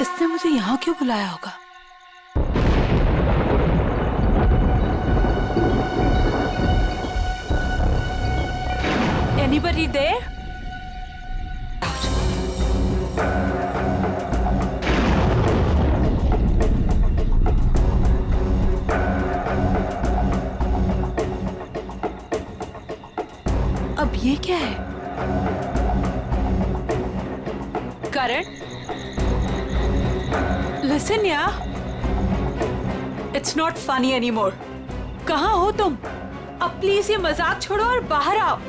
इसने मुझे यहाँ क्यों बुलाया होगा? Anybody there? अब ये क्या है? करण, listen यार, it's not funny anymore. कहाँ हो तुम? अब प्लीज ये मजाक छोड़ो और बाहर आओ।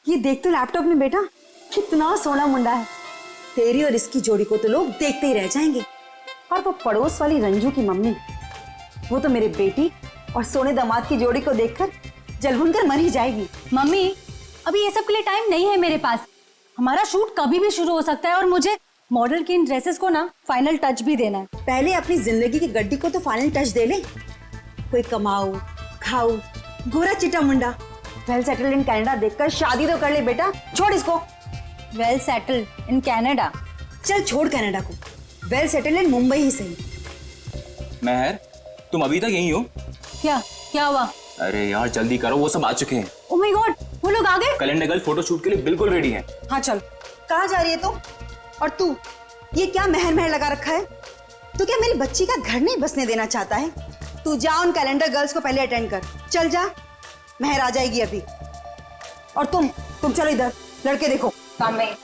ये देख तो लैपटॉप में बेटा, कितना सोना मुंडा है। तेरी और इसकी जोड़ी को तो लोग देखते ही रह जाएंगे। और वो पड़ोस वाली रंजू की मम्मी, वो तो मेरे बेटी और सोने दामाद की जोड़ी को देखकर जलभुन कर मर ही जाएगी। मम्मी, अभी ये सब के लिए टाइम नहीं है मेरे पास। हमारा शूट कभी भी शुरू हो सकता है और मुझे मॉडल की इन ड्रेसेस को ना फाइनल टच भी देना है। पहले अपनी जिंदगी की गड्डी को तो फाइनल टच दे ले। कोई कमाऊ खाऊ गोरा चिटा मुंडा वेल सेटल्ड इन कनाडा देखकर शादी तो कर ले बेटा। छोड़ इसको। Well settled in Canada? चल छोड़ कनाडा को, वेल सेटल्ड इन मुंबई ही सही। महर, तुम अभी तक यहीं हो? क्या हुआ? अरे यार जल्दी करो, वो सब आ चुके हैं। ओह माय गॉड, वो लोग आ गए। कैलेंडर गर्ल फोटो शूट के लिए बिल्कुल रेडी है। हाँ चल। कहाँ जा रही है तुम? और तू ये क्या महर महर लगा रखा है? तू क्या मेरी बच्ची का घर नहीं बसने देना चाहता है? तू जा उन कैलेंडर गर्ल्स को पहले अटेंड कर। चल जा, महर आ जाएगी अभी। और तुम चलो इधर, लड़के देखो। Mummy,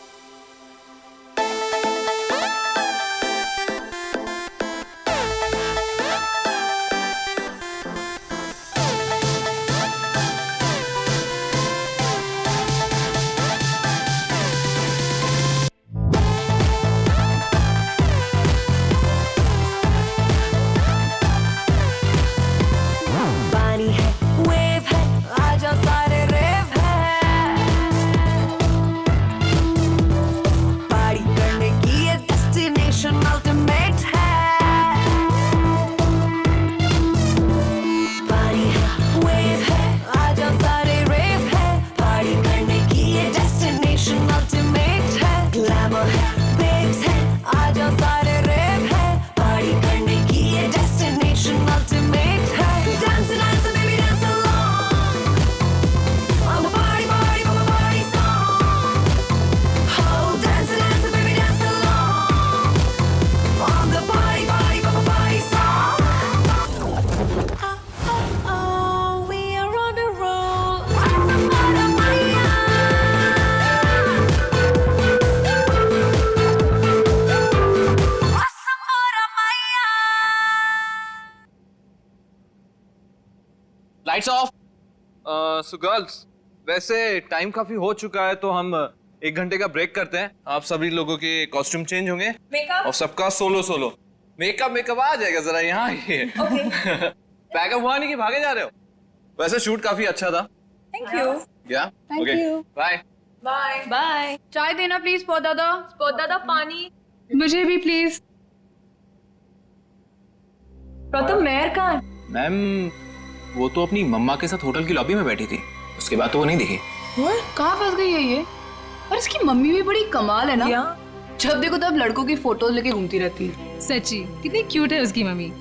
lights off. So girls, वैसे टाइम काफी हो चुका है तो हम 1 घंटे का ब्रेक करते हैं। आप सभी लोगों के कॉस्ट्यूम चेंज होंगे और सबका सोलो मेकअप आ जाएगा। जरा यहाँ आइए। पैकअप हुआ नहीं कि भागे जा रहे हो? वैसे शूट काफी अच्छा था। Thank you. या ओके, बाय बाय बाय। चाय देना प्लीज। स्पॉट दादा पानी। मुझे भी प्लीज। प्रथम मेहर कहाँ? मैम, वो तो अपनी मम्मा के साथ होटल की लॉबी में बैठी थी, उसके बाद तो वो नहीं दिखी। कहाँ फंस गई है ये? और इसकी मम्मी भी बड़ी कमाल है ना। जब देखो तब लड़कों की फोटोज लेके घूमती रहती है। सच्ची कितनी क्यूट है उसकी मम्मी।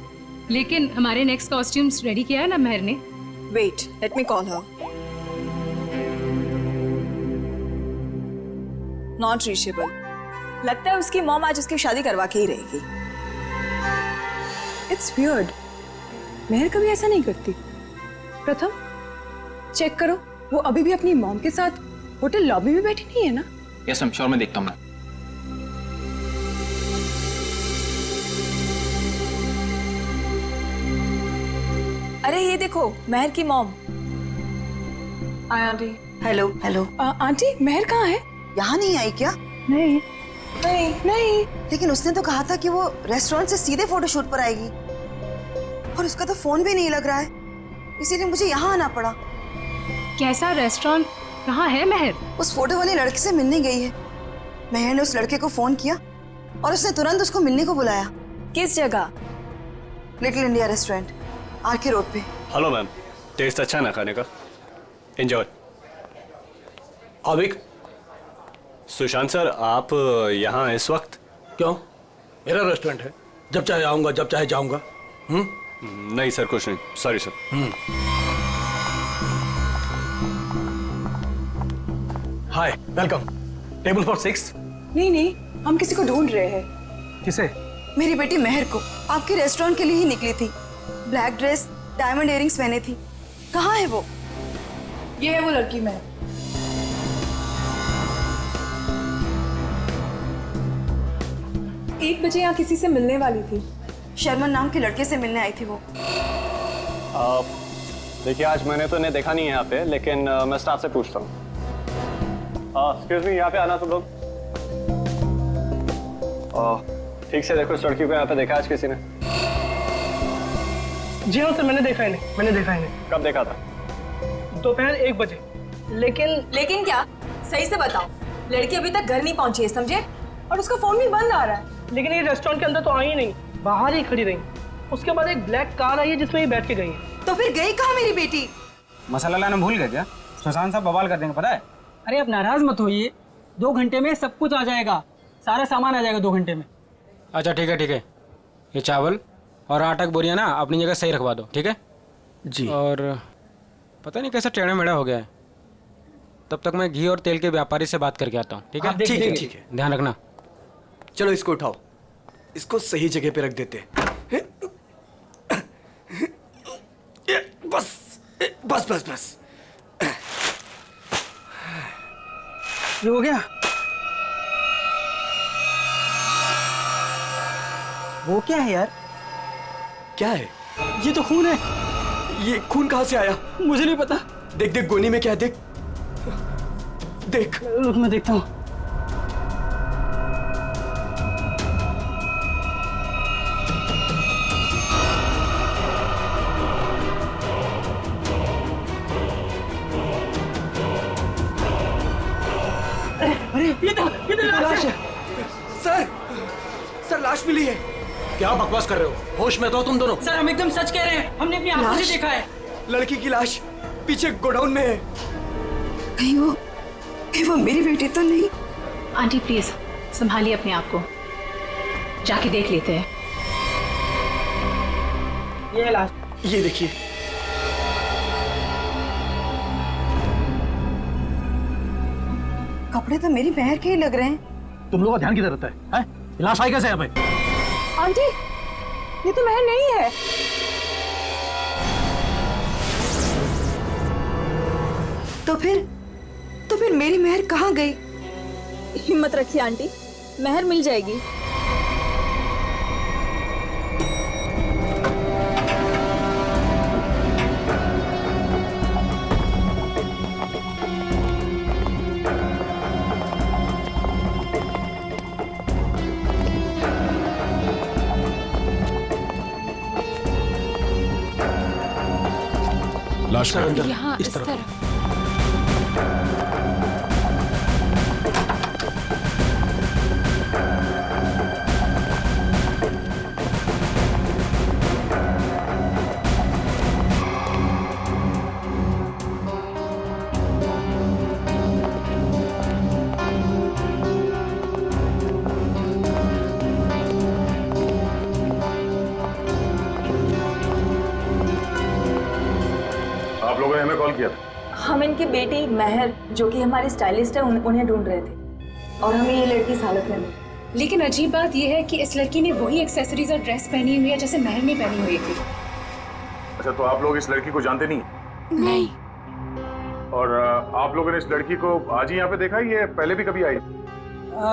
लेकिन हमारे नेक्स्ट कॉस्ट्यूम्स रेडी किया है ना महर ने? Wait, let me call her. Not reachable. लगता है उसकी मॉम आज उसकी शादी करवा के ही रहेगी। इट्स वियर्ड, महर कभी ऐसा नहीं करती। प्रथम चेक करो, वो अभी भी अपनी मॉम के साथ होटल लॉबी में बैठी नहीं है ना? यस मैम, श्योर, मैं देखता हूँ मैं। अरे ये देखो महर की mom. Hi aunty. Hello hello. Aunty Mehar कहाँ है? यहाँ नहीं आई क्या? नहीं नहीं नहीं। लेकिन उसने तो कहा था कि वो रेस्टोरेंट से सीधे फोटोशूट पर आएगी, और उसका तो फोन भी नहीं लग रहा है, इसीलिए मुझे यहाँ आना पड़ा। कैसा रेस्टोरेंट? कहाँ है महर? उस फोटो वाले लड़के से मिलने गई है। महर ने उस लड़के को फोन किया और उसने तुरंत उसको मिलने को बुलाया। किस जगह? Little India restaurant, RK road पे। हेलो मैम, टेस्ट अच्छा है ना खाने का? एंजॉय। अविक, सुशांत सर आप यहाँ इस वक्त? क्यों? मेरा रेस्टोरेंट है, जब चाहे आऊंगा जब चाहे जाऊंगा। नहीं सर, कुछ नहीं, sorry sir. Hi, welcome. Table for 6। नहीं नहीं, हम किसी को ढूंढ रहे हैं। किसे? मेरी बेटी महर को। आपके रेस्टोरेंट के लिए ही निकली थी। ब्लैक ड्रेस, डायमंड इयररिंग्स पहने थी। कहाँ है वो? ये है वो लड़की महर। एक बजे यहाँ किसी से मिलने वाली थी। शर्मन नाम के लड़के से मिलने आई थी वो। देखिए आज मैंने तो इन्हें देखा नहीं है यहाँ पे, लेकिन मैं स्टाफ से पूछता हूँ। एक्सक्यूज मी, यहाँ पे आना तुम लोग। ठीक से देखो, इस लड़की को यहाँ पे देखा आज किसी ने? जी हाँ सर, मैंने देखा इन्हें। कब देखा था? दोपहर 1 बजे। लेकिन क्या? सही से बताओ। लड़की अभी तक घर नहीं पहुंची है, समझे? और उसका फोन भी बंद आ रहा है। लेकिन ये रेस्टोरेंट के अंदर तो आई ही नहीं, बाहर ही खड़ी रही। उसके बाद एक ब्लैक कार आई है जिसमें ये बैठ के गई है। तो फिर गई कहाँ मेरी बेटी? मसाला लाना भूल गए क्या? सुशांत साहब बवाल कर देंगे, पता है? अरे आप नाराज मत होइए, 2 घंटे में सब कुछ आ जाएगा, सारा सामान आ जाएगा 2 घंटे में। अच्छा ठीक है, ये चावल और आटा की बोरियां ना अपनी जगह सही रखवा दो, ठीक है जी। और पता नहीं कैसा टेढ़ा मेढ़ा हो गया है, तब तक मैं घी और तेल के व्यापारी से बात करके आता हूँ, ठीक है? ठीक है। ध्यान रखना। चलो इसको उठाओ, इसको सही जगह पे रख देते हैं। बस। ये हो गया? वो क्या है यार? क्या है? ये तो खून है। ये खून कहाँ से आया? मुझे नहीं पता। देख गोनी में क्या है, देख। रुक मैं देखता हूँ। अरे ये तो लाश है। सर लाश मिली है। क्या बकवास कर रहे हो? होश में तो तुम दोनों। सर हम एकदम सच कह रहे हैं, हमने अपनी आंखों से देखा है। लड़की की लाश पीछे गोडाउन में है। कहीं वो मेरी बेटी तो नहीं? आंटी प्लीज संभालिए अपने आप को, जाके देख लेते हैं। ये लाश। ये देखिए। कपड़े तो मेरी महर के ही लग रहे हैं। तुम लोगों का ध्यान किधर रहता है? लाश आई कैसे यहाँ पे? आंटी, ये तो महर नहीं है। तो फिर मेरी महर कहाँ गई? हिम्मत रखिए आंटी, महर मिल जाएगी। लाश का अंदर यहाँ इस तरफ। आप लोगों ने हमें कॉल किया? हम इनकी बेटी महर, जो कि हमारी स्टाइलिस्ट है, उन्हें ढूंढ रहे थे और हमें ये लड़की इस हालत में मिली। लेकिन अजीब बात यह है कि इस लड़की ने वही एक्सेसरीज और ड्रेस पहनी हुई है जैसे महर ने पहनी हुई थी। अच्छा, तो आप लोग इस लड़की को जानते नहीं? नहीं। और आप लोगों ने इस लड़की को आज ही यहाँ पे देखा, ये पहले भी कभी आई?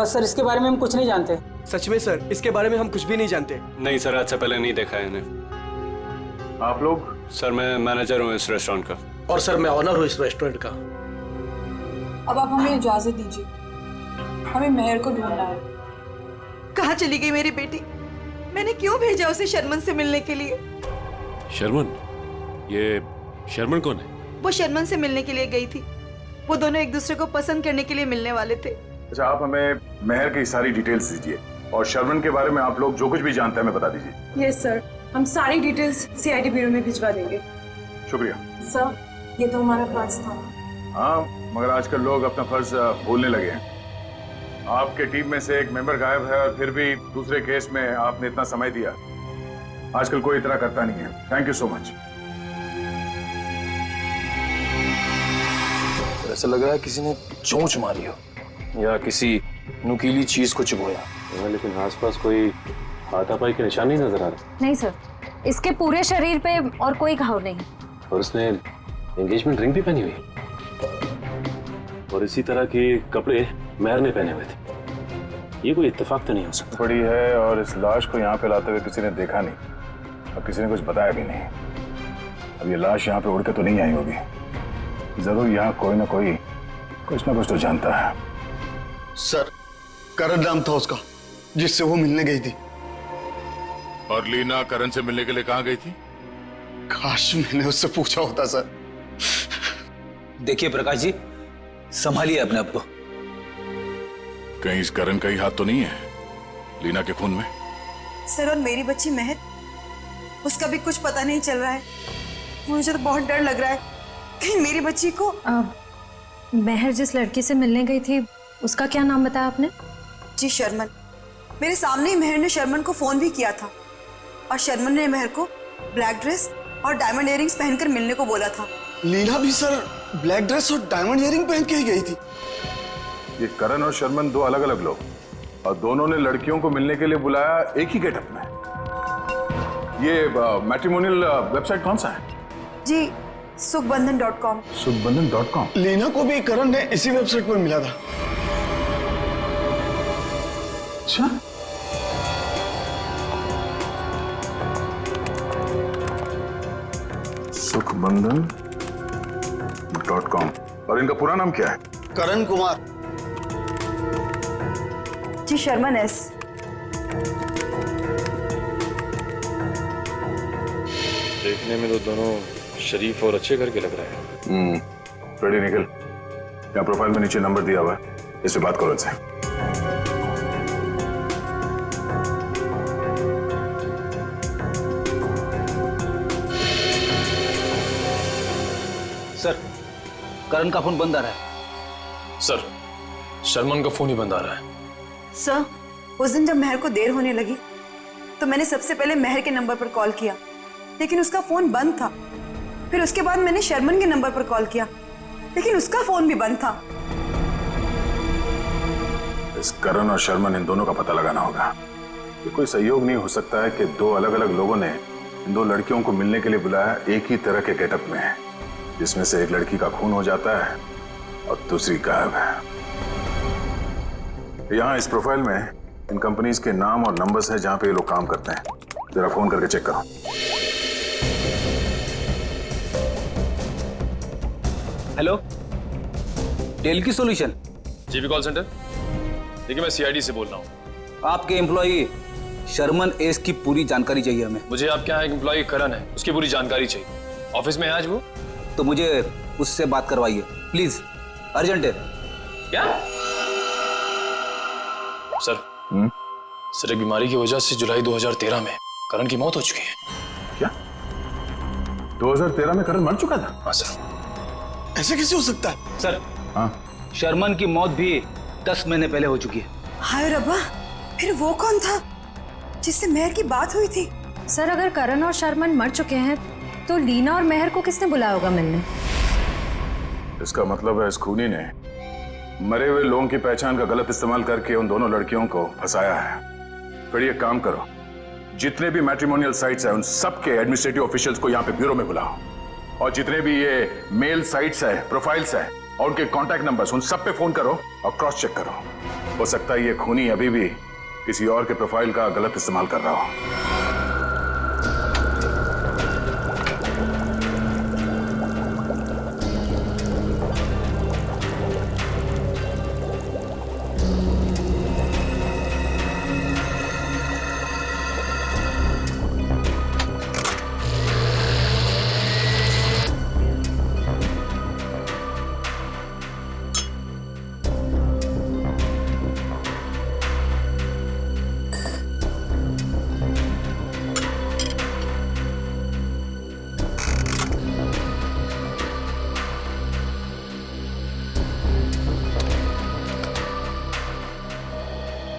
सर इसके बारे में हम कुछ नहीं जानते। सच में सर, इसके बारे में हम कुछ भी नहीं जानते। नहीं सर, आज से पहले नहीं देखा है इन्हें। आप लोग? सर मैं मैनेजर हूँ इस रेस्टोरेंट का। और सर मैं ऑनर हूँ इस रेस्टोरेंट का। अब आप हमें इजाजत दीजिए, हमें मेहर को ढूंढना है। कहाँ चली गई मेरी बेटी? मैंने क्यों भेजा उसे शर्मन से मिलने के लिए? शर्मन? ये शर्मन कौन है? वो शर्मन से मिलने के लिए गई थी। वो दोनों एक दूसरे को पसंद करने के लिए मिलने वाले थे। अच्छा, आप हमें मेहर की सारी डिटेल्स दीजिए और शर्मन के बारे में आप लोग जो कुछ भी जानते हैं हमें बता दीजिए। यस सर, हम सारी डिटेल्स सीआईडी ब्यूरो में भिजवा देंगे। शुक्रिया सर, ये तो हमारा फर्ज था। हाँ, मगर आजकल लोग अपना फर्ज भूलने लगे हैं। आपके टीम में से एक मेंबर गायब है और फिर भी दूसरे केस में आपने इतना समय दिया। आजकल कोई इतना करता नहीं है। Thank you so much. ऐसा लग रहा है किसी ने चोंच मारी हो या किसी नुकीली चीज को चुभोया। लेकिन आसपास कोई हाथापाई के निशान नहीं नजर आ रहे। नहीं सर, इसके पूरे शरीर पे और कोई घाव नहीं। और उसने एंगेजमेंट रिंग भी पहनी हुई और इसी तरह के कपड़े मेहर ने पहने हुए थे। ये कोई इत्तेफाक तो नहीं हो सकता। बड़ी है और इस लाश को यहाँ पे लाते हुए किसी ने देखा नहीं और किसी ने कुछ बताया भी नहीं। अब ये लाश यहाँ पे उड़ के तो नहीं आई होगी। जरूर यहाँ कोई ना कुछ तो जानता है। सर, करण नाम था उसका जिससे वो मिलने गई थी। और लीना करण से मिलने के लिए कहाँ गई थी? काश मैंने उससे पूछा होता सर। देखिए प्रकाश जी, संभालिए अपने आप को। कहीं इस करण का ही हाथ तो नहीं है लीना के खून में? सर, और मेरी बच्ची मेहर, उसका भी कुछ पता नहीं चल रहा है। मुझे तो बहुत डर लग रहा है कहीं मेरी बच्ची को। मेहर जिस लड़की से मिलने गई थी उसका क्या नाम बताया आपने? जी शर्मन। मेरे सामने ही मेहर ने शर्मन को फोन भी किया था और शर्मन ने मेहर को ब्लैक ड्रेस और डायमंड इयरिंग्स पहनकर मिलने को बोला था। लीना भी सर ब्लैक ड्रेस और डायमंड इयरिंग पहन के ही गई थी। ये करण और शर्मन दो अलग अलग लोग और दोनों ने लड़कियों को मिलने के लिए बुलाया एक ही गेटअप में। ये मैट्रिमोनियल वेबसाइट कौन सा है? जी सुखबंधन.com। सुखबंधन.com। लीना को भी करण ने इसी वेबसाइट पर मिला था। अच्छा, सुखबंधन.com। और इनका पूरा नाम क्या है? करण कुमार। जी शर्मन एस। देखने में तो दोनों शरीफ और अच्छे घर के लग रहे हैं। रेडी निकल। यहाँ प्रोफाइल में नीचे नंबर दिया हुआ है, इस पे बात करो इनसे। सर, करण का फोन बंद आ रहा है। सर, शर्मन का फोन ही बंद आ रहा है। सर, उस दिन जब मेहर को देर होने लगी तो मैंने सबसे पहले मेहर के नंबर पर कॉल किया, लेकिन उसका फोन बंद था। फिर उसके बाद मैंने शर्मन के नंबर पर कॉल किया, लेकिन उसका फोन भी बंद था। इस करण और शर्मन, इन दोनों का पता लगाना होगा। ये कोई सहयोग नहीं हो सकता है कि दो अलग अलग लोगों ने इन दो लड़कियों को मिलने के लिए बुलाया एक ही तरह के गेटअप में, जिसमें से एक लड़की का खून हो जाता है और दूसरी गायब है। यहाँ इस प्रोफाइल में इन कंपनीज के नाम और नंबर्स हैं जहां पे ये लोग काम करते हैं। जरा फोन करके चेक करो। हेलो, टेल की सॉल्यूशन। GB call centre. देखिए, मैं सीआईडी से बोल रहा हूँ। आपके एम्प्लॉई शर्मन एस की पूरी जानकारी चाहिए हमें। मुझे आपके यहाँ एक एम्प्लॉई करण है, उसकी पूरी जानकारी चाहिए। ऑफिस में है आज वो? तो मुझे उससे बात करवाइए प्लीज, अर्जेंट है। क्या सर? सर, एक बीमारी की वजह से जुलाई 2013 में करण की मौत हो चुकी है। क्या 2013 में करण मर चुका था? हाँ सर। ऐसे कैसे हो सकता है? सर, हाँ, शर्मन की मौत भी 10 महीने पहले हो चुकी है। हाय रब्बा, फिर वो कौन था जिससे मेहर की बात हुई थी? सर, अगर करण और शर्मन मर चुके हैं तो लीना और मेहर को किसने बुलाया होगा मिलने? इसका मतलब है इस खूनी ने मरे हुए लोगों की पहचान का गलत इस्तेमाल करके उन दोनों लड़कियों को फंसाया है। फिर ये काम करो, जितने भी मैट्रिमोनियल साइट्स हैं उन सबके एडमिनिस्ट्रेटिव ऑफिशियल्स को यहाँ पे ब्यूरो में बुलाओ, और जितने भी ये मेल साइट्स है, प्रोफाइल्स है और उनके कॉन्टैक्ट नंबर्स, उन सब पे फोन करो और क्रॉस चेक करो। हो सकता है ये खूनी अभी भी किसी और के प्रोफाइल का गलत इस्तेमाल कर रहा हो।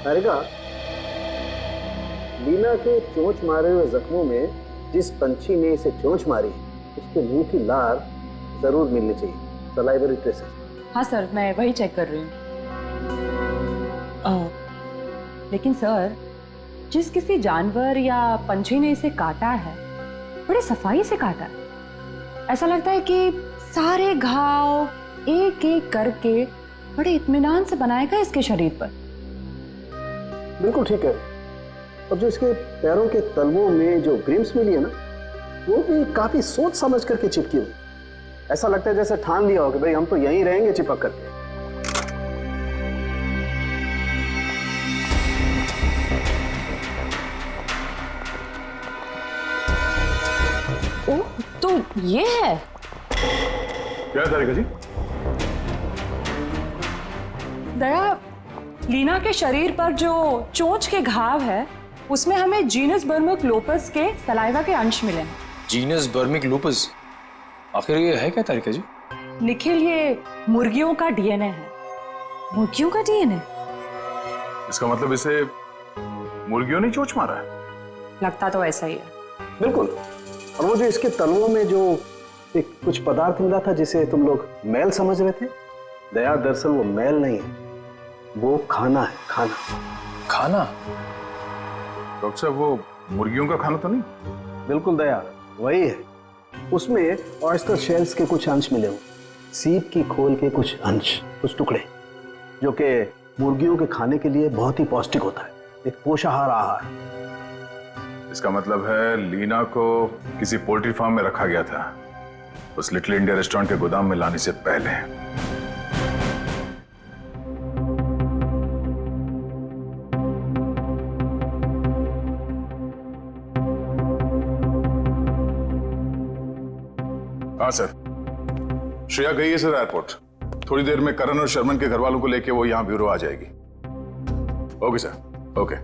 हारिका, लीना के चोंच मारे हुए जख्मों में जिस पंछी ने इसे चोंच मारी उसके मुंह की लार जरूर मिलनी चाहिए, सलाइवरी ट्रेसेस। हाँ सर, मैं वही चेक कर रही हूँ। लेकिन सर, जिस किसी जानवर या पंछी ने इसे काटा है बड़े सफाई से काटा है। ऐसा लगता है कि सारे घाव एक एक करके बड़े इत्मीनान से बनाए गए इसके शरीर पर। बिल्कुल ठीक है। और जो इसके पैरों के तलवों में जो ग्रिम्स मिली है ना, वो भी काफी सोच समझ करके चिपकी हुई। ऐसा लगता है जैसे ठान लिया हो कि भाई हम तो यहीं रहेंगे चिपक करके। ओह, तो ये है। क्या है तारिका जी? दया, लीना के शरीर पर जो चोंच के घाव है उसमें हमें जीनस बर्मिक लूपस के सलाइवा के अंश मिले हैं। जीनस बर्मिक लूपस? आखिर ये है क्या तारिका जी? निखिल, ये मुर्गियों का डीएनए है। मुर्गियों का डीएनए? इसका मतलब इसे मुर्गियों ने चोंच मारा है? लगता तो ऐसा ही है। बिल्कुल। और वो जो इसके तलवों में जो एक कुछ पदार्थ मिला था जिसे तुम लोग मैल समझ रहे थे, दया दरअसल वो मैल नहीं है, वो खाना है। खाना। खाना? डॉक्टर साहब, वो मुर्गियों का खाना तो नहीं? बिल्कुल दया, वही है। उसमें ऑयस्टर शेल्स के कुछ अंश मिले हुए, सीप की खोल के कुछ अंश, कुछ टुकड़े, जो कि मुर्गियों के खाने के लिए बहुत ही पौष्टिक होता है, एक पोषाहार आहार। इसका मतलब है लीना को किसी पोल्ट्री फार्म में रखा गया था, उस लिटिल इंडिया रेस्टोरेंट के गोदाम में लाने से पहले। हाँ सर, श्रेया गई है सर एयरपोर्ट। थोड़ी देर में करण और शर्मन के घर वालों को लेके वो यहाँ ब्यूरो आ जाएगी। Okay sir, okay.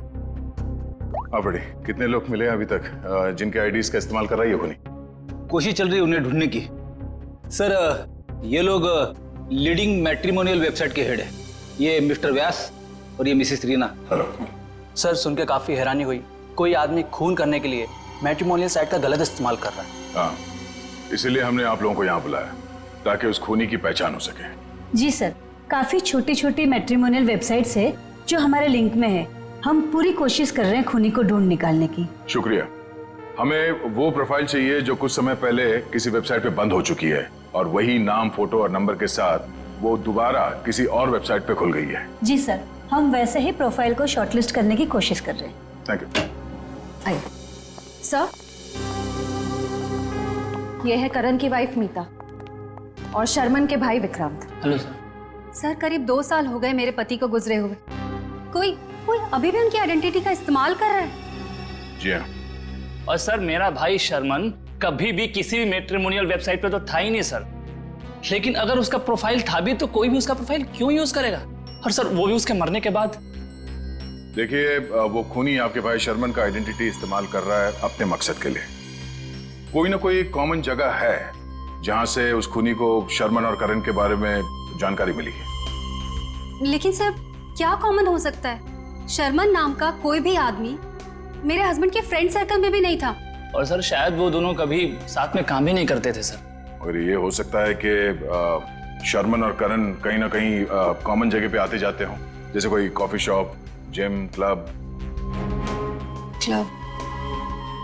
आप रेडी? कितने लोग मिले अभी तक जिनके आईडीज का इस्तेमाल कर रही है खुनी? कोशिश चल रही है उन्हें ढूंढने की। सर, ये लोग लीडिंग मैट्रिमोनियल वेबसाइट के हेड है। ये मिस्टर व्यास और ये मिसेस रीना। हेलो सर, सुन के काफी हैरानी हुई। कोई आदमी खून करने के लिए मैट्रिमोनियल साइट का गलत इस्तेमाल कर रहा है। हाँ, इसीलिए हमने आप लोगों को यहाँ बुलाया ताकि उस खूनी की पहचान हो सके। जी सर, काफी छोटी छोटी मैट्रिमोनियल वेबसाइट्स है जो हमारे लिंक में है। हम पूरी कोशिश कर रहे हैं खूनी को ढूंढ निकालने की। शुक्रिया। हमें वो प्रोफाइल चाहिए जो कुछ समय पहले किसी वेबसाइट पे बंद हो चुकी है और वही नाम, फोटो और नंबर के साथ वो दोबारा किसी और वेबसाइट पे खुल गई है। जी सर, हम वैसे ही प्रोफाइल को शॉर्टलिस्ट करने की कोशिश कर रहे हैं। Thank you. आइए सर, ये है करण की वाइफ मीता और शर्मन के भाई विक्रांत। Hello sir. सर, करीब 2 साल हो गए मेरे पति को गुजरे हुए। कोई अभी भी उनकी आइडेंटिटी का इस्तेमाल कर रहा है। जी हाँ। और सर, मेरा भाई शर्मन कभी भी किसी भी मैट्रिमोनियल वेबसाइट पे तो था ही नहीं सर। लेकिन अगर उसका प्रोफाइल था भी तो कोई भी उसका प्रोफाइल क्यों यूज करेगा? और सर, वो भी उसके मरने के बाद। देखिए, वो खूनी आपके भाई शर्मन का आइडेंटिटी इस्तेमाल कर रहा है अपने मकसद के लिए। कोई ना कोई कॉमन जगह है जहां से उस खूनी को शर्मन और करण के बारे में जानकारी मिली है। लेकिन सर, क्या कॉमन हो सकता है? शर्मन नाम का कोई भी आदमी मेरे हस्बैंड के फ्रेंड सर्कल में भी नहीं था। और सर, शायद वो दोनों कभी साथ में काम ही नहीं करते थे सर। और ये हो सकता है कि शर्मन और करण कहीं ना कहीं कॉमन जगह पे आते जाते हों, जैसे कोई कॉफी शॉप, जिम, क्लब।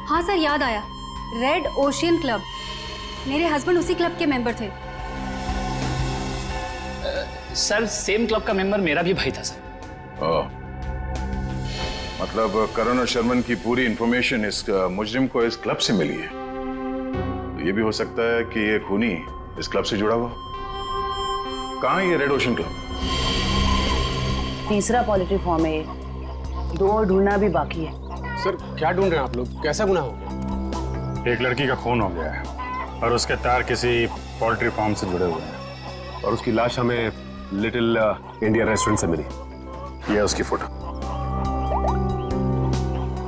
हाँ सर, याद आया, रेड ओशियन क्लब। मेरे हस्बैंड उसी क्लब के मेंबर थे। सर, सेम क्लब का मेंबर मेरा भी भाई था सर। मतलब करण और शर्मन की पूरी इंफॉर्मेशन इस मुजरिम को इस क्लब से मिली है। तो ये भी हो सकता है कि ये खूनी इस क्लब से जुड़ा हुआ। कहाँ है ये रेड ओशन क्लब? तीसरा पोल्ट्री फार्म है ये। 2 और ढूंढना भी बाकी है। सर, क्या ढूंढ रहे हैं आप लोग? कैसा गुनाह हो गया? एक लड़की का खून हो गया है और उसके तार किसी पोल्ट्री फार्म से जुड़े हुए हैं और उसकी लाश हमें लिटिल इंडिया रेस्टोरेंट से मिली। यह है उसकी फोटो।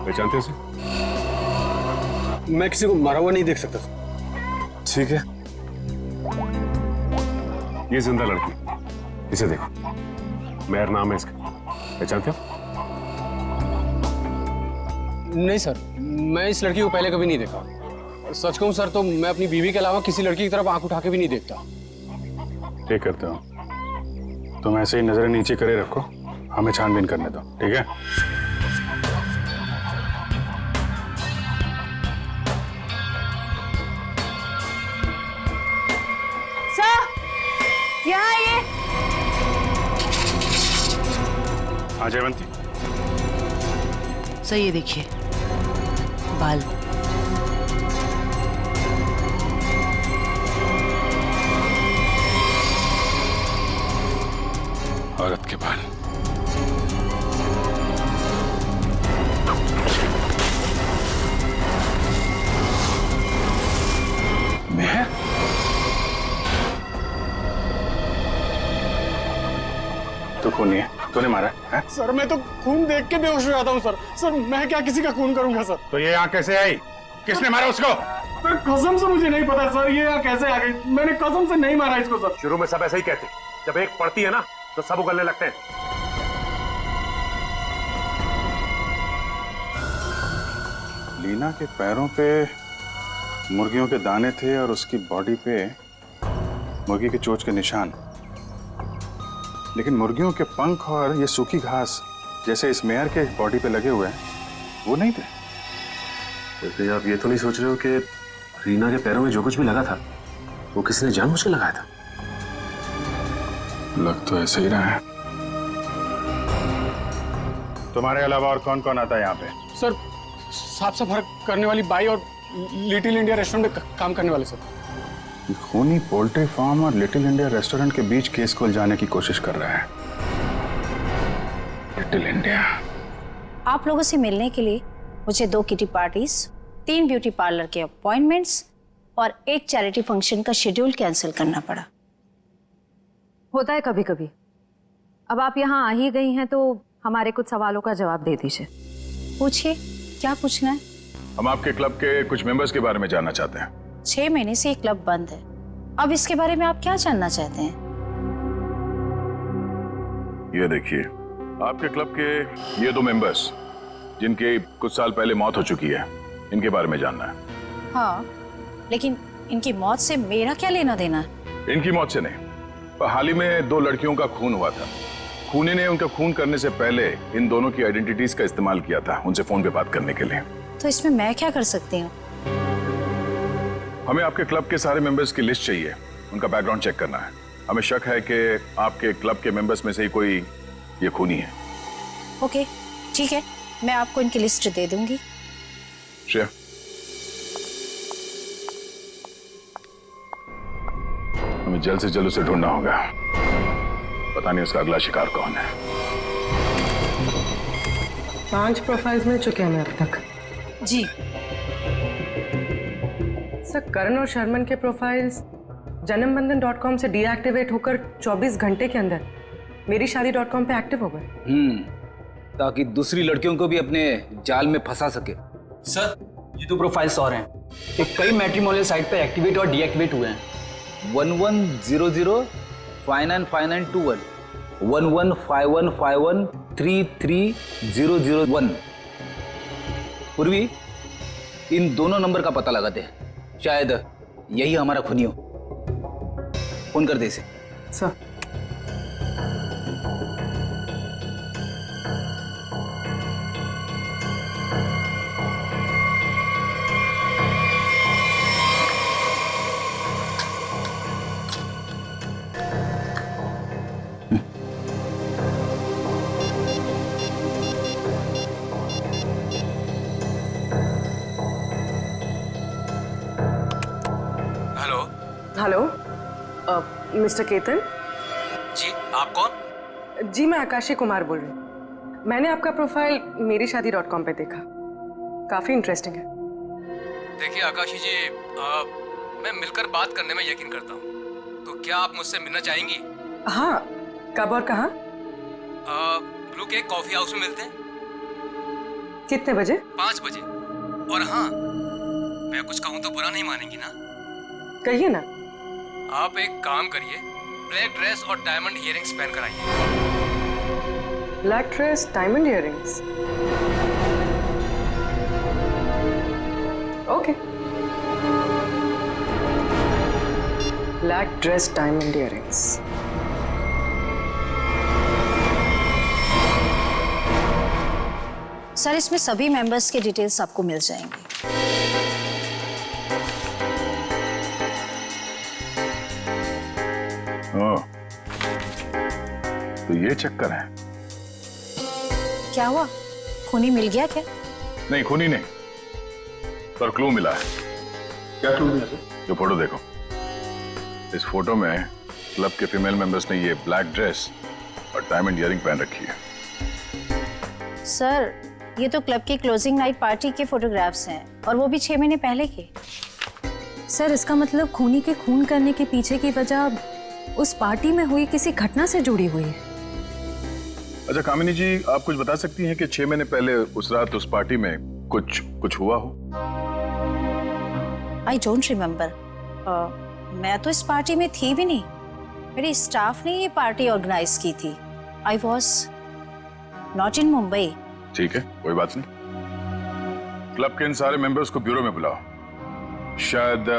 पहचानते हो? मैं किसी को मरा हुआ नहीं देख सकता। ठीक है, ये जिंदा लड़की, इसे देखो। मेहर नाम है इसका। पहचानते हो? नहीं सर, मैं इस लड़की को पहले कभी नहीं देखा। सच कहूँ सर तो मैं अपनी बीवी के अलावा किसी लड़की की तरफ आंख उठा के भी नहीं देखता। ठीक करते हो। तुम ऐसे ही नजरें नीचे करे रखो, हमें छानबीन करने दो, ठीक है? सर यहाँ आइए। हाँ जयवंती। सर ये देखिए बाल। औरत के बाल। मैं तो खूनी है, तूने मारा है? सर मैं तो खून देख के बेहोश हो जाता हूँ सर। सर मैं क्या किसी का खून करूंगा सर? तो ये यहाँ कैसे आई? किसने मारा उसको? सर कसम से मुझे नहीं पता सर, ये यहाँ कैसे आ गई? मैंने कसम से नहीं मारा इसको सर। शुरू में सब ऐसे ही कहते, जब एक पड़ती है ना तो सब उगलने लगते हैं। लीना के पैरों पे मुर्गियों के दाने थे और उसकी बॉडी पे मुर्गी के चोंच के निशान, लेकिन मुर्गियों के पंख और ये सूखी घास जैसे इस मेयर के बॉडी पे लगे हुए हैं वो नहीं थे। तो आप ये तो नहीं सोच रहे हो कि रीना के पैरों में जो कुछ भी लगा था वो किसी ने जानबूझ के लगाया था? लग तो ऐसे ही रहा है। तुम्हारे अलावा और कौन कौन आता है यहाँ पे? सर साफ सफाई करने वाली बाई और लिटिल इंडिया रेस्टोरेंट में काम करने वाले सर। खूनी पोल्ट्री फार्म और लिटिल इंडिया रेस्टोरेंट के बीच केस को उलझाने की कोशिश कर रहा है लिटिल इंडिया। आप लोगों से मिलने के लिए मुझे 2 किटी पार्टीज, 3 ब्यूटी पार्लर के अपॉइंटमेंट्स और एक चैरिटी फंक्शन का शेड्यूल कैंसिल करना पड़ा। होता है कभी कभी। अब आप यहाँ आ ही गई हैं तो हमारे कुछ सवालों का जवाब दे दीजिए। पूछिए, क्या पूछना है? हम आपके क्लब के कुछ मेंबर्स के बारे में जानना चाहते हैं। 6 महीने से ये क्लब बंद है, अब इसके बारे में आप क्या जानना चाहते हैं? ये देखिए, आपके क्लब के ये 2 मेंबर्स जिनके कुछ साल पहले मौत हो चुकी है, इनके बारे में जानना है। हाँ, लेकिन इनकी मौत से मेरा क्या लेना देना है? इनकी मौत से नहीं, पर हाल ही में 2 लड़कियों का खून हुआ था। खूनी ने उनका खून करने से पहले इन दोनों की आइडेंटिटीज का इस्तेमाल किया था उनसे फोन पे बात करने के लिए। तो इसमें मैं क्या कर सकती हूँ? हमें आपके क्लब के सारे मेंबर्स की लिस्ट चाहिए, उनका बैकग्राउंड चेक करना है। हमें शक है कि आपके क्लब के मेंबर्स में से ही कोई ये खूनी है। ओके, ठीक है, मैं आपको इनकी लिस्ट दे दूंगी। श्रेया, हमें जल्द से जल्द उसे ढूंढना होगा। पता नहीं उसका अगला शिकार कौन है। 5 प्रोफाइल्स मिल चुके हैं अब तक। जी सर, करण और शर्मन के प्रोफाइल्स जन्मबंधन.com से डीएक्टिवेट होकर 24 घंटे के अंदर मेरी शादी.com पे एक्टिव हो गए। ताकि दूसरी लड़कियों को भी अपने जाल में फंसा सके। सर ये 2 प्रोफाइल्स और हैं कि कई मैट्रिमोनियल साइट पे एक्टिवेट और डीएक्टिवेट हुए हैं। 1100 595921 115151 33001। पूर्वी, इन दोनों नंबर का पता लगाते हैं, शायद यही हमारा खूनी हो। फोन कर दे इसे। सर हेलो, मिस्टर केतन जी, आप कौन? जी, मैं आकाशी कुमार बोल रही हूँ। मैंने आपका प्रोफाइल मेरी शादी.com पे देखा, काफी इंटरेस्टिंग है। देखिए आकाशी जी, मैं मिलकर बात करने में यकीन करता हूँ, तो क्या आप मुझसे मिलना चाहेंगी? हाँ, कब और कहाँ? ब्लू केक कॉफी हाउस में मिलते हैं। कितने बजे? 5 बजे। और हाँ, मैं कुछ कहूँ तो बुरा नहीं मानेंगी ना? कहिए ना। आप एक काम करिए, ब्लैक ड्रेस और डायमंड इयररिंग्स पहन कर आइए। Black dress, diamond earrings? Okay. Black dress, diamond earrings. Sir इसमें सभी मेंबर्स के डिटेल्स आपको मिल जाएंगे। ओह, तो ये चक्कर है। क्या हुआ, खूनी मिल गया क्या? नहीं, खूनी नहीं, पर क्लू मिला है। क्या क्लू मिला? जो फोटो देखो, इस फोटो में क्लब के फीमेल मेंबर्स ने ये ब्लैक ड्रेस और डायमंड इयरिंग पहन रखी है। सर ये तो क्लब की क्लोजिंग नाइट पार्टी के फोटोग्राफ्स हैं, और वो भी 6 महीने पहले के। सर इसका मतलब खूनी के खून करने के पीछे की वजह उस पार्टी में हुई किसी घटना से जुड़ी हुई है। अच्छा कामिनी जी, आप कुछ बता सकती हैं कि 6 महीने पहले उस रात उस पार्टी में कुछ हुआ हो? I don't remember. मैं तो इस पार्टी में थी भी नहीं, मेरे स्टाफ ने ये पार्टी ऑर्गेनाइज की थी। I was not in Mumbai. ठीक है, कोई बात नहीं। क्लब के इन सारे मेंबर्स को ब्यूरो में बुलाओ। शायद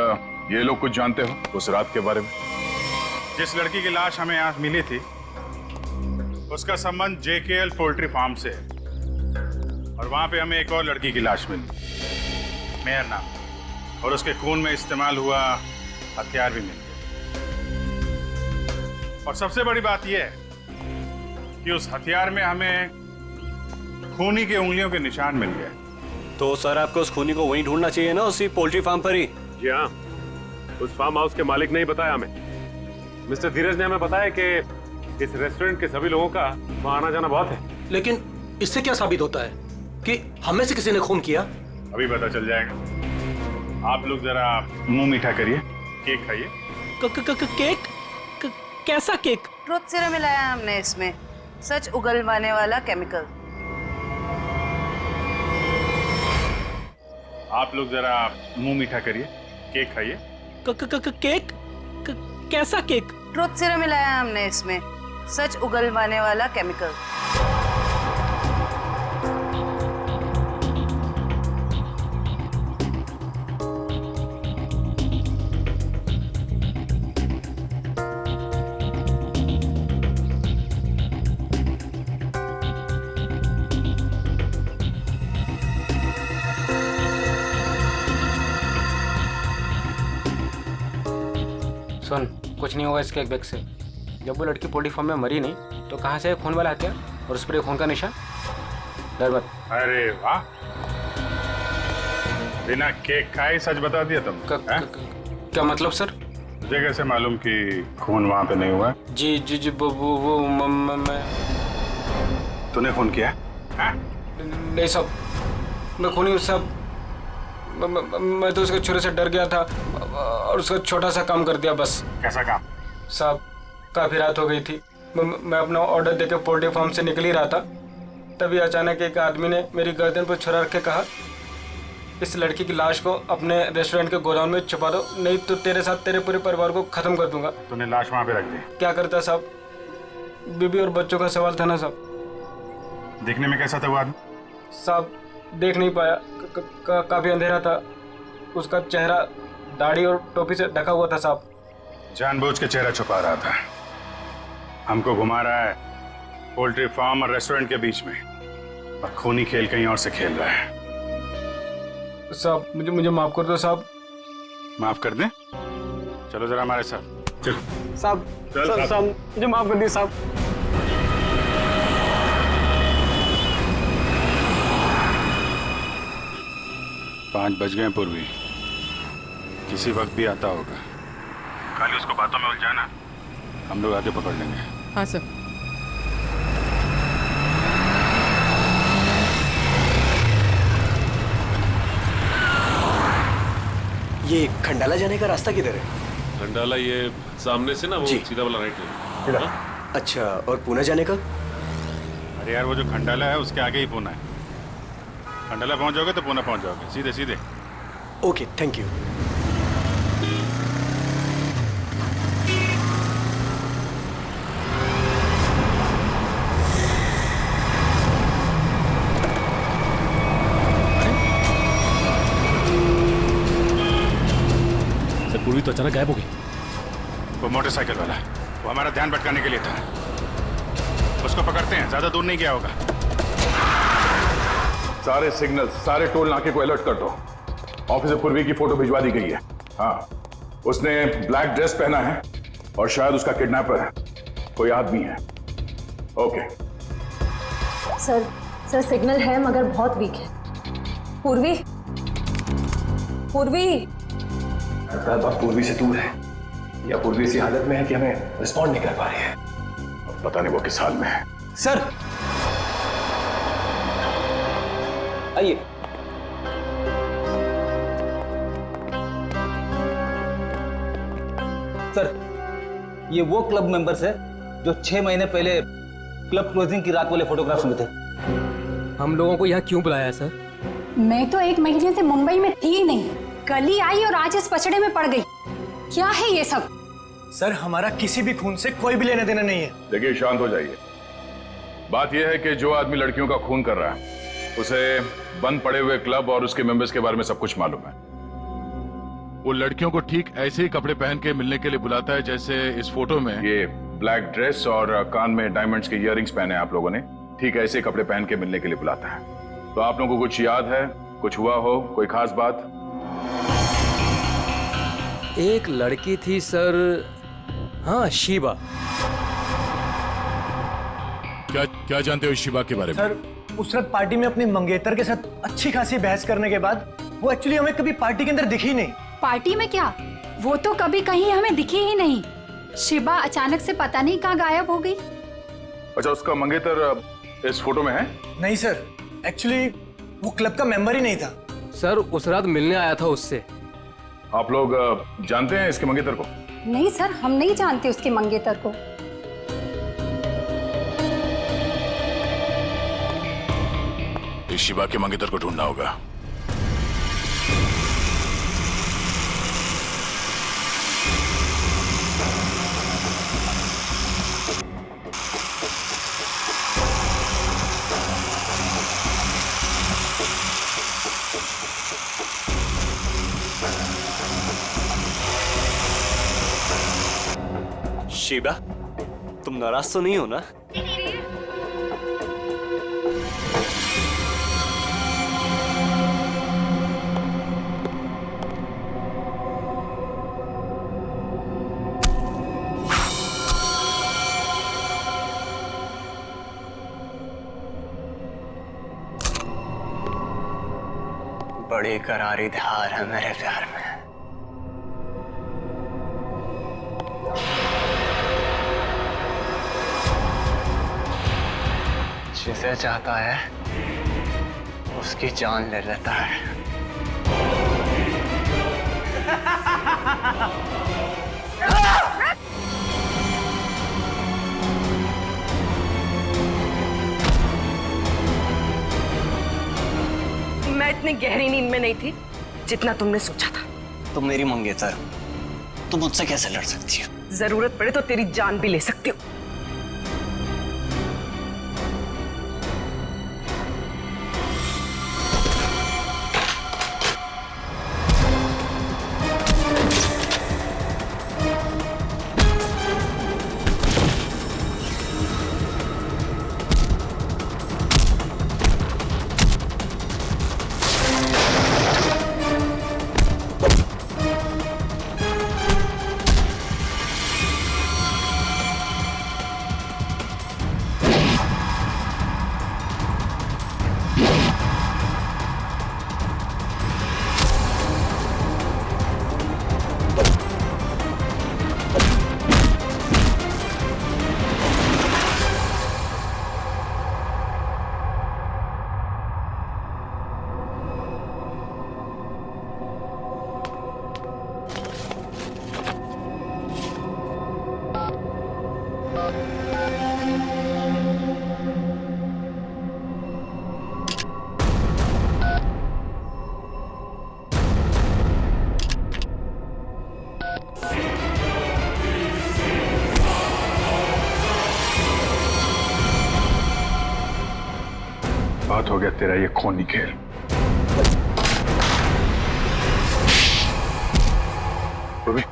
ये लोग कुछ जानते हो उस रात के बारे में। जिस लड़की की लाश हमें यहाँ मिली थी उसका संबंध जेकेएल पोल्ट्री फार्म से है, और वहां पे हमें एक और लड़की की लाश मिली, मेहर नाम, और उसके खून में इस्तेमाल हुआ हथियार भी मिल गया। और सबसे बड़ी बात यह है कि उस हथियार में हमें खूनी के उंगलियों के निशान मिल गए। तो सर आपको उस खूनी को वहीं ढूंढना चाहिए ना, उसी पोल्ट्री फार्म पर ही। जी हाँ, उस फार्म हाउस के मालिक ने ही बताया हमें। मिस्टर धीरज ने हमें बताया कि इस रेस्टोरेंट के सभी लोगों का वहाँ आना जाना बहुत है। लेकिन इससे क्या साबित होता है कि हमें से किसी ने खून किया? अभी पता चल जाएगा। आप लोग जरा मुंह मीठा करिए, केक खाइए। केक? कैसा केक? ट्रुथ सीरम मिलाया हमने इसमें, सच उगलवाने वाला केमिकल। आप लोग जरा मुंह मीठा करिए, केक खाइए। केक? कैसा केक? ट्रुथ सीरम मिलाया हमने इसमें, सच उगलवाने वाला केमिकल। सुन, कुछ नहीं होगा इसके एक बैग से। जब वो लड़की पोल्ट्री फार्म में मरी नहीं तो कहाँ से खून वाला हथियार और उस पर खून का निशान? डर मत। अरे वाह, बिना केक खाए सच बता दिया तुम। क्या मतलब सर? तुझे कैसे मालूम कि खून वहाँ पे नहीं हुआ? जी जी जी, वो मैं। तूने खून किया? नहीं साहब, मैं खूनी साहब। मैं तो उसके छुरे से डर गया था और उसका छोटा सा काम कर दिया बस। कैसा काम? साहब काफी रात हो गई थी, मैं अपना ऑर्डर देके पोल्ट्री फार्म से निकल ही रहा था, तभी अचानक एक आदमी ने मेरी गर्दन पर छुरा रख के कहा, इस लड़की की लाश को अपने रेस्टोरेंट के गोदाम में छुपा दो, नहीं तो तेरे साथ तेरे पूरे परिवार को खत्म कर दूंगा। तूने लाश वहाँ पे रख दी? क्या करता साहब, बीबी और बच्चों का सवाल था ना साहब। देखने में कैसा था वो आदमी? साहब देख नहीं पाया, काफी अंधेरा था, उसका चेहरा दाढ़ी और टोपी से ढका हुआ था साहब। जानबूझ के चेहरा छुपा रहा था, हमको घुमा रहा है पोल्ट्री फार्म और रेस्टोरेंट के बीच में, और खूनी खेल कहीं और से खेल रहा है। साहब मुझे माफ कर दो साहब। माफ कर दें? चलो जरा हमारे साथ चल। साहब साहब मुझे माफ कर दिए साहब। 5 बज गए पूर्वी, किसी वक्त भी आता होगा, खाली उसको बातों में उलझाना, हम लोग आगे पकड़ लेंगे। हाँ सर। ये खंडाला जाने का रास्ता किधर है? खंडाला ये सामने से ना, वो सीधा वाला राइट ले। अच्छा, और पुणे जाने का? अरे यार वो जो खंडाला है उसके आगे ही पुणे है। खंडाला पहुंच जाओगे तो पुणे पहुंच जाओगे, सीधे सीधे। Okay, thank you. पूर्वी तो अचानक गायब हो गई। वो मोटरसाइकिल वाला, वो हमारा ध्यान भटकाने के लिए था। उसको पकड़ते हैं, ज्यादा दूर नहीं गया होगा। सारे सिग्नल, सारे टोल नाके को अलर्ट कर दो। ऑफिसर पूर्वी की फोटो भिजवा दी गई है। हाँ, उसने ब्लैक ड्रेस पहना है और शायद उसका किडनैपर कोई आदमी है। ओके सर सिग्नल है मगर बहुत वीक है। पूर्वी बात पूर्वी से दूर है या पूर्वी इसी हालत में है कि हमें रिस्पॉन्ड नहीं कर पा रही है। पता नहीं वो किस हाल में है। सर आइए। सर ये वो क्लब मेंबर्स है जो 6 महीने पहले क्लब क्लोजिंग की रात वाले फोटोग्राफ्स में थे। हम लोगों को यहाँ क्यों बुलाया है सर? मैं तो 1 महीने से मुंबई में थी ही नहीं, कल ही आई और आज इस पचड़े में पड़ गई। क्या है ये सब? सर हमारा किसी भी खून से कोई भी लेना देना नहीं है। देखिए शांत हो जाइए। बात यह है कि जो आदमी लड़कियों का खून कर रहा है उसे बंद पड़े हुए क्लब और उसके मेंबर्स के बारे में सब कुछ मालूम है। वो लड़कियों को ठीक ऐसे ही कपड़े पहन के मिलने के लिए बुलाता है जैसे इस फोटो में। ये ब्लैक ड्रेस और कान में डायमंड्स के इयररिंग्स पहने आप लोगों ने, ठीक ऐसे कपड़े पहन के मिलने के लिए बुलाता है। तो आप लोगों को कुछ याद है, कुछ हुआ हो, कोई खास बात? एक लड़की थी सर, हाँ शिवा। क्या जानते हो शिवा के बारे में? सर उस रात पार्टी में अपनी मंगेतर के साथ अच्छी खासी बहस करने के बाद वो एक्चुअली हमें कभी पार्टी के अंदर दिखी नहीं। पार्टी में क्या, वो तो कभी कहीं हमें दिखी ही नहीं। शिवा अचानक से पता नहीं कहाँ गायब हो गई। अच्छा, उसका मंगेतर इस फोटो में है? नहीं सर, एक्चुअली वो क्लब का मेंबर ही नहीं था। सर उस रात मिलने आया था उससे। आप लोग जानते हैं इसके मंगेतर को? नहीं सर, हम नहीं जानते उसके मंगेतर को। इस शिवा के मंगेतर को ढूंढना होगा। शिवा, तुम नाराज तो नहीं हो ना? बड़ी करारी धार है मेरे प्यार में। जिसे चाहता है उसकी जान ले लेता है। मैं इतनी गहरी नींद में नहीं थी जितना तुमने सोचा था। तुम मेरी मंगेतर, तुम मुझसे कैसे लड़ सकती हो? जरूरत पड़े तो तेरी जान भी ले सकती हो। बहुत हो गया तेरा ये खूनी खेल। पूर्वी,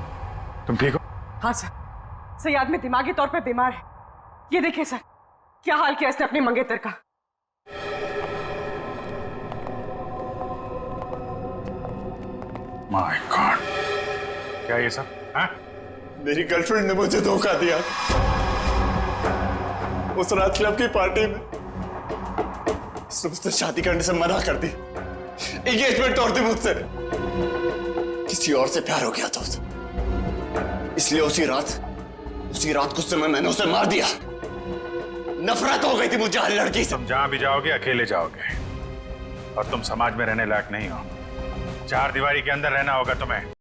तुम ठीक हो? हाँ सर, सही आदमी दिमागी तौर पे बीमार है। ये देखिए सर, क्या हाल किया इसने अपने मंगेतर का। माय गॉड, क्या ये सब? हाँ? मेरी गर्लफ्रेंड ने मुझे धोखा दिया। उस रात क्लब की पार्टी में उसने मुझसे शादी करने से मना कर दी, एंगेजमेंट तोड़ दी मुझसे। किसी और से प्यार हो गया था उसे, इसलिए उसी रात गुस्से में मैंने उसे मार दिया। नफरत हो गई थी मुझे हर लड़की से। तुम जहां भी जाओगे अकेले जाओगे, और तुम समाज में रहने लायक नहीं हो। चार दीवारी के अंदर रहना होगा तुम्हें।